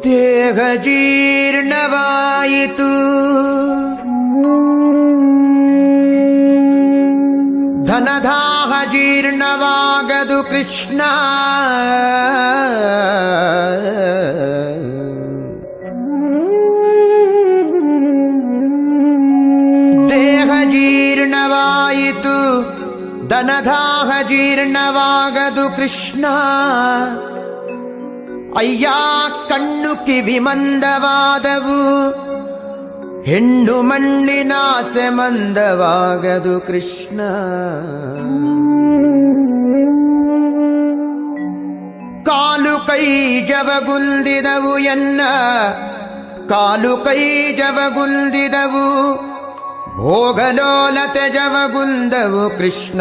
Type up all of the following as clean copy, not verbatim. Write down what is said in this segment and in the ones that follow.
ದೇಹ ಜೀರ್ಣವಾಯಿತು, ಧನದಾಹ ಜೀರ್ಣವಾಗದು ಕೃಷ್ಣ. ದೇಹ ಜೀರ್ಣವಾಯಿತು, ಧನದಾಹ ಜೀರ್ಣವಾಗದು ಕೃಷ್ಣ. ಅಯ್ಯ ಕಣ್ಣು ಕಿವಿ ಮಂದವಾದವು, ಹೆಣ್ಣು ಮಣ್ಣಿನಾಸೆ ಮಂದವಾಗದು ಕೃಷ್ಣ. ಕಾಲು ಕೈ ಜವಗುಲ್ದಿದವು ಎನ್ನ, ಕಾಲು ಕೈ ಜವಗುಲ್ದಿದವು, ಭೋಗಲೋಲತೆ ಜವಗುಲ್ದವು ಕೃಷ್ಣ.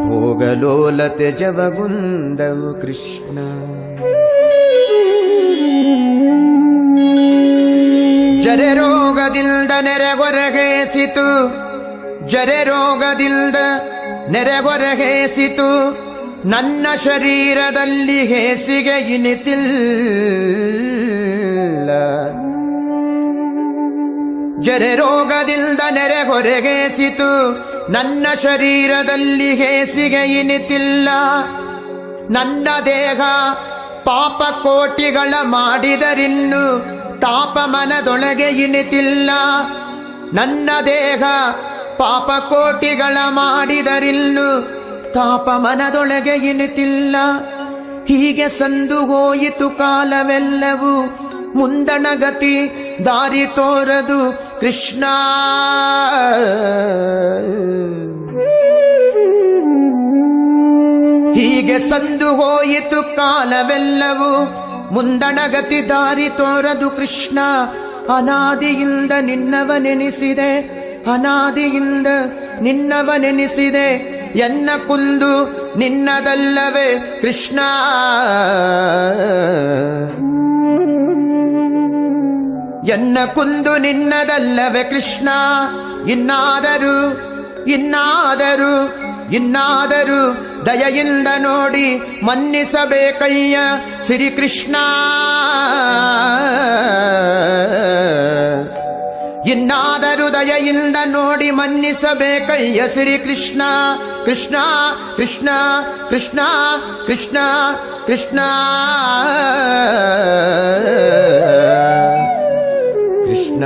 ಭೋಗಲೋಲತೆ ಜವಗುಂದವು ಕೃಷ್ಣ. ಜರೆ ರೋಗದಿಂದ ನೆರೆಗೊರಗೇಸಿತು, ಜರೆ ರೋಗದಿಂದ ನೆರೆಗೊರಗೇಸಿತು, ನನ್ನ ಶರೀರದಲ್ಲಿ ಹೇಸಿಗೆ ಇನಿತಿಲ್ಲ. ಜರೆ ರೋಗದಿಂದ ನೆರೆಗೊರಗೇಸಿತು, ನನ್ನ ಶರೀರದಲ್ಲಿ ಹೇಸಿಗೆ ಇನಿತಿಲ್ಲ. ನನ್ನ ದೇಹ ಪಾಪ ಕೋಟಿಗಳ ಮಾಡಿದರಿನ್ನು ತಾಪ ಮನದೊಳಗೆ ಇನಿತಿಲ್ಲ. ನನ್ನ ದೇಹ ಪಾಪ ಕೋಟಿಗಳ ಮಾಡಿದರಿನ್ನು ತಾಪ ಮನದೊಳಗೆ ಇನಿತಿಲ್ಲ. ಹೀಗೆ ಸಂದು ಹೋಯಿತು ಕಾಲವೆಲ್ಲವೂ, ಮುಂದಣಗತಿ ದಾರಿ ತೋರದು ಕೃಷ್ಣ. ಹೀಗೆ ಸಂದು ಹೋಯಿತು ಕಾಲವೆಲ್ಲವೂ, ಮುಂದಣಗತಿ ದಾರಿ ತೋರದು ಕೃಷ್ಣ. ಅನಾದಿಯಿಂದ ನಿನ್ನವನೆನಿಸಿದೆ, ಅನಾದಿಯಿಂದ ನಿನ್ನವನೆನಿಸಿದೆ, ಎನ್ನ ಕುಂದು ನಿನ್ನದಲ್ಲವೇ ಕೃಷ್ಣ. ಎನ್ನ ಕುಂದು ನಿನ್ನದಲ್ಲವೇ ಕೃಷ್ಣ. ಇನ್ನಾದರೂ ಇನ್ನಾದರೂ ಇನ್ನಾದರೂ ದಯೆಯಿಂದ ನೋಡಿ ಮನ್ನಿಸಬೇಕಯ್ಯ ಶ್ರೀಕೃಷ್ಣ. ಇನ್ನಾದರೂ ದಯೆಯಿಂದ ನೋಡಿ ಮನ್ನಿಸಬೇಕಯ್ಯ ಶ್ರೀಕೃಷ್ಣ. ಕೃಷ್ಣ ಕೃಷ್ಣ ಕೃಷ್ಣ ಕೃಷ್ಣ ಕೃಷ್ಣ ಕೃಷ್ಣ.